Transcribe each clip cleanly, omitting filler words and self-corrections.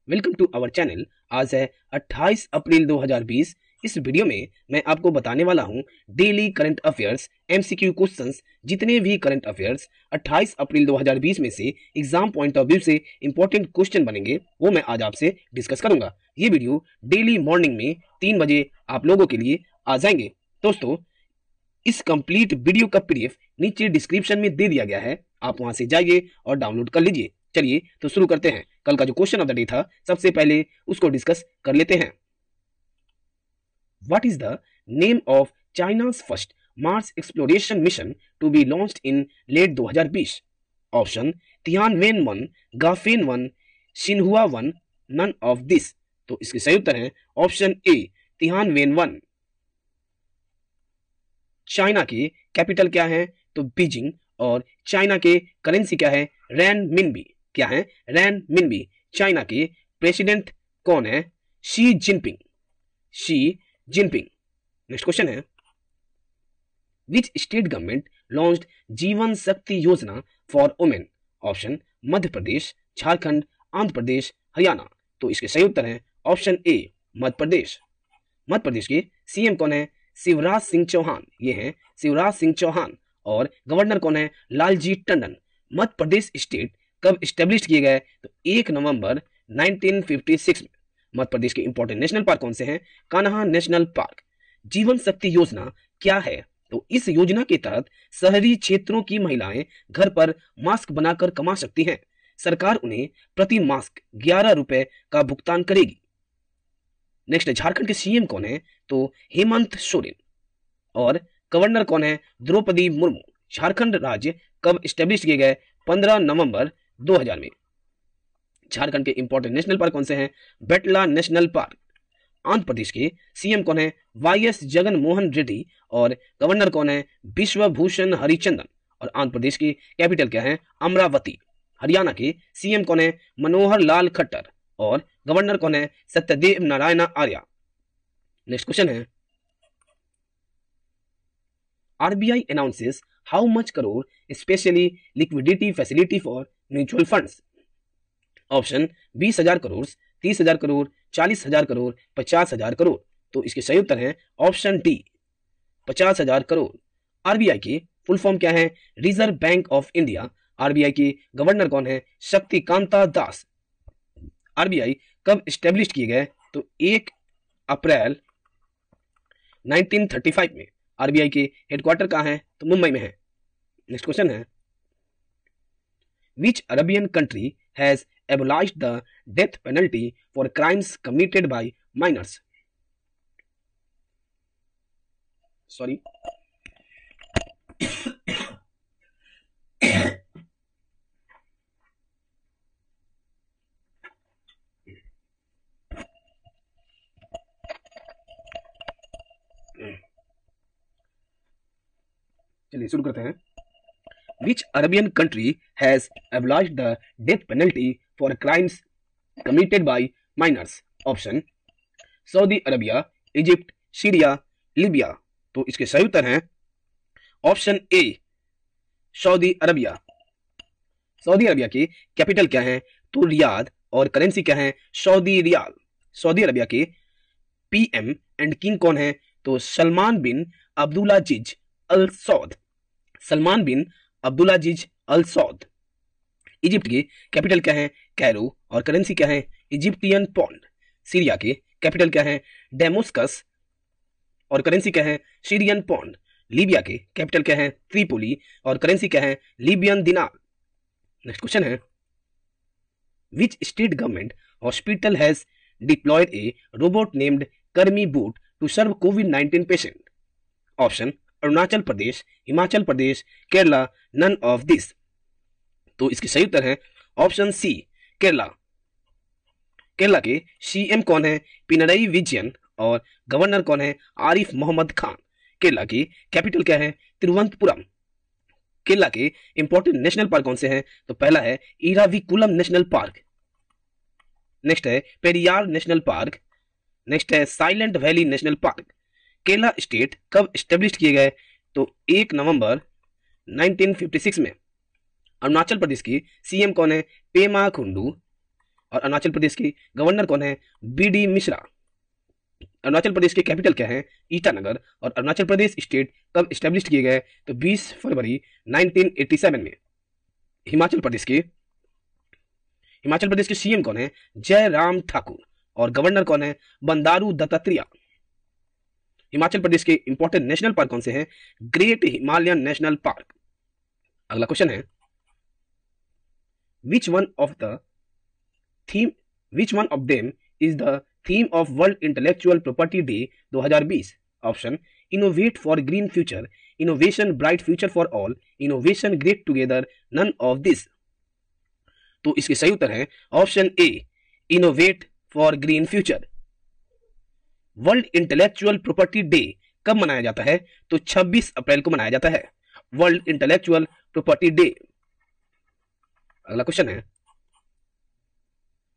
Welcome to our channel. आज है 28 अप्रैल 2020। इस वीडियो में मैं आपको बताने वाला हूं daily current affairs MCQ questions. जितने भी करंट अफेयर्स 28 अप्रैल 2020 में से एग्जाम पॉइंट ऑफ व्यू से इंपॉर्टेंट क्वेश्चन बनेंगे वो मैं आज आपसे डिस्कस करूंगा। ये वीडियो डेली मॉर्निंग में 3 बजे आप लोगों के लिए आ जाएंगे। दोस्तों, इस कंप्लीट वीडियो का पीडीएफ नीचे डिस्क्रिप्शन में दे दिया गया है, आप वहां से जाइए और डाउनलोड कर लीजिए। चलिए तो शुरू करते हैं। कल का जो क्वेश्चन ऑफ द डे था सबसे पहले उसको डिस्कस कर लेते हैं। What is the name of China's first Mars exploration mission to be launched in late 2020? Option Tianwen 1, Gaofen 1, Xinhua 1, none of this. तो इसके सही उत्तर है ऑप्शन ए तियानवेन 1। चाइना की कैपिटल क्या है? तो बीजिंग। और चाइना के करेंसी क्या है? रैन मिनबी। क्या है? रैन मिनबी। चाइना के प्रेसिडेंट कौन है? Xi Jinping. Xi Jinping. Next question है, विच स्टेट गवर्नमेंट लॉन्च्ड जीवन शक्ति योजना for women? Option Madhya Pradesh, Jharkhand, Andhra Pradesh, Haryana. तो इसके सही उत्तर है ऑप्शन ए मध्य प्रदेश। मध्य प्रदेश के सीएम कौन है? शिवराज सिंह चौहान। ये हैं शिवराज सिंह चौहान। और गवर्नर कौन है? लालजी टंडन। मध्य प्रदेश स्टेट कब स्टेब्लिश किए गए? तो 1 नवंबर 1956 में। मध्य प्रदेश के इंपॉर्टेंट नेशनल पार्क कौन से हैं? Kanha national park. जीवन शक्ति योजना क्या है? तो इस योजना के तहत शहरी क्षेत्रों की महिलाएं घर पर मास्क बनाकर कमा सकती हैं। सरकार उन्हें प्रति मास्क 11 रुपए का भुगतान करेगी। नेक्स्ट, झारखंड के सीएम कौन है? तो हेमंत सोरेन। और गवर्नर कौन है? द्रौपदी मुर्मू। झारखंड राज्य कब स्टेब्लिश किए गए? 15 नवंबर 2000 में। झारखंड के इंपॉर्टेंट नेशनल पार्क कौन से हैं? बेटला नेशनल पार्क। आंध्र प्रदेश के सीएम कौन है? वाईएस जगन मोहन रेड्डी। और गवर्नर कौन है? विश्वभूषण हरिचंदन। और आंध्र प्रदेश की कैपिटल क्या है? अमरावती। हरियाणा के सीएम कौन है? मनोहर लाल खट्टर। और गवर्नर कौन है? सत्यदेव नारायण आर्य। नेक्स्ट क्वेश्चन है, RBI announces how much crore specially liquidity facility for mutual funds? Option 20,000 crore, 30,000 crore, 40,000 crore, 50,000 crore. तो इसके सही उत्तर है ऑप्शन डी 50,000 करोड़। आरबीआई की फुल फॉर्म क्या है? Reserve bank of India. RBI के गवर्नर कौन है? शक्तिकांता दास। आरबीआई कब स्टेब्लिश किए गए? तो 1 अप्रैल 1935 में। आरबीआई के हेडक्वार्टर कहां है? तो मुंबई में है। नेक्स्ट क्वेश्चन है, which Arabian country has abolished the death penalty for crimes committed by minors? Sorry. चलिए शुरू करते हैं। Which Arabian country has abolished the death penalty for crimes committed by minors? Option Saudi Arabia, Egypt, Syria, Libya. तो इसके सही उत्तर हैं option A Saudi Arabia. Saudi Arabia की कैपिटल क्या है? तो रियाद। और करेंसी क्या है? Saudi riyal. सऊदी अरबिया के पीएम एंड किंग कौन है? तो Salman bin Abdulaziz Al Saud. Salman bin Abdulaziz Al Saud. Egypt की कैपिटल क्या है? कैरो। और करेंसी क्या है? Egyptian pound. सीरिया की कैपिटल क्या है? डेमोस्कस। और करेंसी क्या है? Syrian pound. लीबिया की कैपिटल क्या है? त्रिपोली। और करेंसी क्या है? लीबियन दिनार। नेक्स्ट क्वेश्चन है, which state government hospital has deployed a robot named Karmi bot to serve COVID patient? Option Arunachal Pradesh, Himachal Pradesh, Kerala, none of this. तो इसकी सही उत्तर है ऑप्शन सी केरला। केरला के सीएम कौन है? पिनरई विजयन। और गवर्नर कौन है? आरिफ मोहम्मद खान। केरला की कैपिटल क्या है? तिरुवनंतपुरम। केरला के इंपॉर्टेंट नेशनल पार्क कौन से हैं? तो पहला है इराविकुलम नेशनल पार्क। नेक्स्ट है पेरियार नेशनल पार्क। नेक्स्ट है silent valley national park. Kerala state कब स्टेब्लिश किए गए? तो 1 नवंबर 1956 में। अरुणाचल प्रदेश की सीएम कौन है? पेमा खुंडू। और अरुणाचल प्रदेश के गवर्नर कौन है? बी.डी. मिश्रा। अरुणाचल प्रदेश के कैपिटल क्या है? ईटानगर। और अरुणाचल प्रदेश स्टेट कब स्टेब्लिश किए गए? तो 20 फरवरी 1987 में। हिमाचल प्रदेश के सीएम कौन है? जयराम ठाकुर। और गवर्नर कौन है? बंडारू दत्तात्रेय। हिमाचल प्रदेश के इंपॉर्टेंट नेशनल पार्क कौन से हैं? Great Himalayan national park. अगला क्वेश्चन है, which one of them is the theme of World Intellectual Property Day 2020? Option innovate for green future, innovation bright future for all, innovation great together, none of this. तो इसके सही उत्तर है option A, innovate for green future. World intellectual property day कब मनाया जाता है? तो 26 अप्रैल को मनाया जाता है वर्ल्ड इंटेलेक्चुअल प्रॉपर्टी डे। अगला क्वेश्चन है,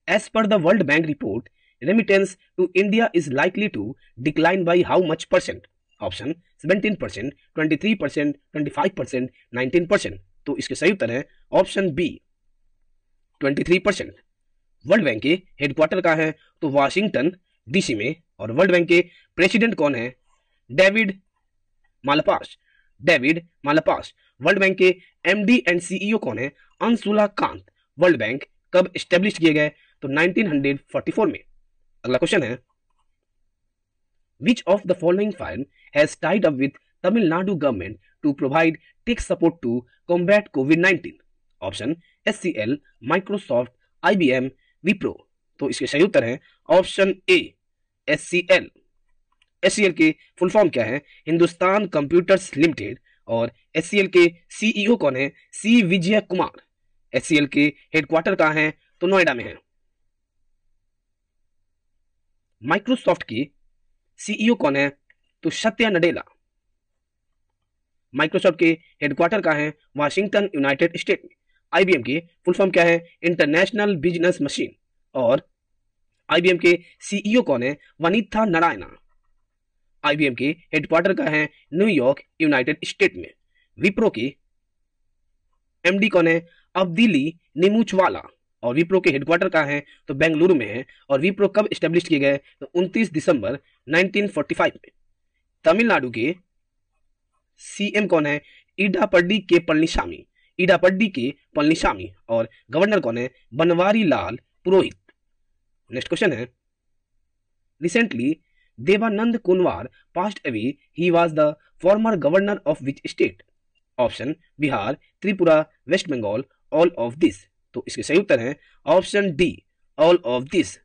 as per the world bank report remittance to India is likely to decline by how much percent? Option 17%, 23%, 25%, 19%। तो इसके सही उत्तर है ऑप्शन बी, 23%। वर्ल्ड बैंक के हेडक्वार्टर कहाँ है? तो वाशिंगटन डीसी में। और वर्ल्ड बैंक के प्रेसिडेंट कौन है? David Malpass. वर्ल्ड बैंक के एमडी एंड सीईओ कौन है? अंशुला कांत। वर्ल्ड बैंक कब स्टेब्लिश किए गए? तो 1944 में। अगला क्वेश्चन है, which of the following firm has tied up with Tamil Nadu government to provide tech support to combat कोविड-19? Option HCL, Microsoft, IBM, Wipro. तो इसके सही उत्तर है ऑप्शन ए, एचसीएल। एचसीएल के फुल फॉर्म क्या है? Hindustan computers limited. और एचसीएल के सीईओ कौन है? सी विजय कुमार। एचसीएल के हेडक्वार्टर कहां है? तो नोएडा में है। माइक्रोसॉफ्ट के सीईओ कौन है? तो सत्या नडेला। माइक्रोसॉफ्ट के हेडक्वार्टर कहां है? वाशिंगटन यूनाइटेड स्टेट में। आईबीएम के फुल फॉर्म क्या है? International business machine. और आईबीएम के सीईओ कौन है? वनीथा नारायणा। आईबीएम के हेडक्वार्टर का है न्यूयॉर्क यूनाइटेड स्टेट में। विप्रो के एमडी कौन है? अब्दुली निमुचवाला। और विप्रो के हेडक्वार्टर का है? तो बेंगलुरु में है। और विप्रो कब स्टेब्लिश किए गए? तो 29 दिसंबर 1945 में। तमिलनाडु के सीएम कौन है? इडापड्डी के पलनीसामी। और गवर्नर कौन है? बनवारी लाल पुरोहित। नेक्स्ट क्वेश्चन है, recently Devanand Kunwar passed away. He was the former governor of which state? Option Bihar, Tripura, West Bengal, all of this. तो इसके सही उत्तर है option D, all of this.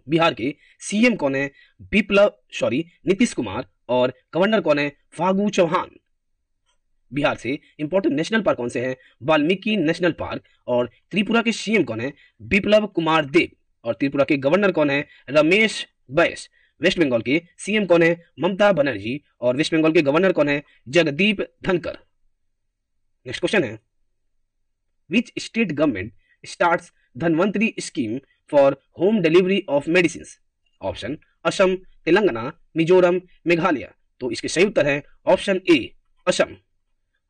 Bihar के सीएम कौन है? नीतीश कुमार। और गवर्नर कौन है? फागू चौहान। बिहार से इंपॉर्टेंट नेशनल पार्क कौन से हैं? Valmiki national park. और त्रिपुरा के सीएम कौन है? बिप्लब कुमार देव। और त्रिपुरा के गवर्नर कौन है? रमेश बैस। वेस्ट बंगाल के सीएम कौन है? ममता बनर्जी। और वेस्ट बंगाल के गवर्नर कौन है? जगदीप धनकर। नेक्स्ट क्वेश्चन है, which state government starts Dhanvantari scheme for home delivery of medicine? Option Assam, Telangana, Mizoram, Meghalaya. तो इसके सही उत्तर है ऑप्शन ए, असम।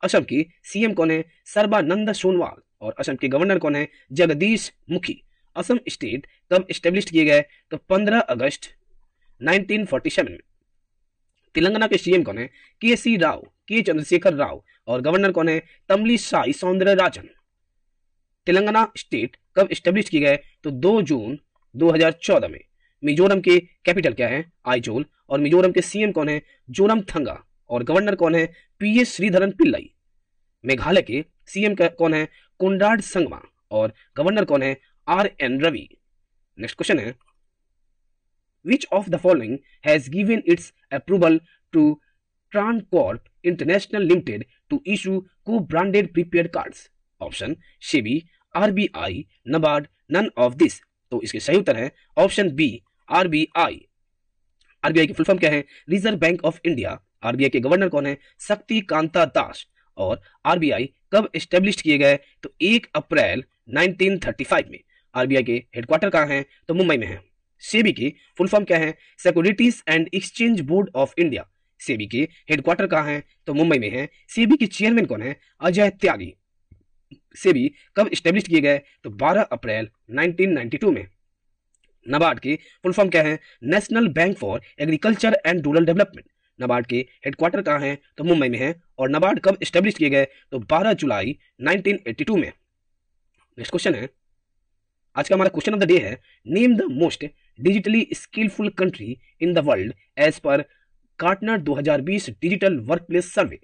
असम की सीएम कौन है? सर्बानंद सोनोवाल। और असम के गवर्नर कौन है? जगदीश मुखी। असम स्टेट कब स्टेब्लिश किए गए? तो 15 अगस्त 1947 में। तेलंगाना के सीएम कौन है? के चंद्रशेखर राव। और गवर्नर कौन है? तमिलिसाई सौंदरराजन। तेलंगाना स्टेट कब स्टेब्लिश किए गए? तो 2 जून 2014 में। मिजोरम के कैपिटल क्या है? आइजोल। और मिजोरम के सीएम कौन है? जोरमथंगा। और गवर्नर कौन है? पीएस श्रीधरन पिल्लाई। मेघालय के सीएम कौन है? कोनराड संगमा। और गवर्नर कौन है? आर.एन. रवि। नेक्स्ट क्वेश्चन है, which of the following has given its approval to TransCorp International Limited to issue co-branded prepaid cards? Option SEBI, RBI, NABARD, none of this. तो इसके सही उत्तर है ऑप्शन बी, आरबीआई। आरबीआई की फुल फॉर्म क्या है? Reserve bank of India. RBI के governor कौन है? शक्ति कांता दास। और आरबीआई कब स्टेब्लिश किए गए? तो 1 अप्रैल 1935 में। आरबीआई के हेडक्वार्टर कहाँ है? तो मुंबई में है। सेबी की फुल फॉर्म क्या है? Securities and exchange board of India. SEBI के हेडक्वार्टर कहाँ है? तो मुंबई में है। सेबी के चेयरमैन कौन है? अजय त्यागी। सेबी कब स्टेब्लिश किए गए? तो 12 अप्रैल 1992 में। नाबार्ड के फुल फॉर्म क्या है? National bank for agriculture and rural development. NABARD के हेडक्वार्टर कहाँ हैं? तो मुंबई में है। और नाबार्ड कब स्टेब्लिश किए गए? तो 12 जुलाई 1982 में। नेक्स्ट क्वेश्चन है, आज का हमारा क्वेश्चन ऑफ द डे है, name the most digitally skillful country in the world as per Gartner 2020 digital workplace survey.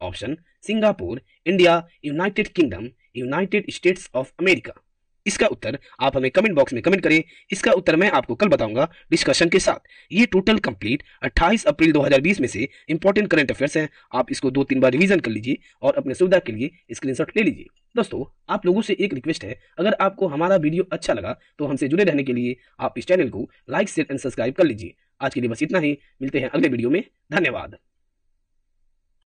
Option Singapore, India, United Kingdom, United States of America. इसका उत्तर आप हमें कमेंट बॉक्स में कमेंट करें। इसका उत्तर मैं आपको कल बताऊंगा डिस्कशन के साथ। ये टोटल कंप्लीट 28 अप्रैल 2020 में से इंपॉर्टेंट करंट अफेयर्स हैं। आप इसको 2-3 बार रिवीजन कर लीजिए और अपने सुविधा के लिए स्क्रीनशॉट ले लीजिए। दोस्तों, आप लोगों से एक रिक्वेस्ट है, अगर आपको हमारा वीडियो अच्छा लगा तो हमसे जुड़े रहने के लिए आप इस चैनल को लाइक शेयर एंड सब्सक्राइब कर लीजिए। आज के लिए बस इतना ही, मिलते हैं अगले वीडियो में। धन्यवाद।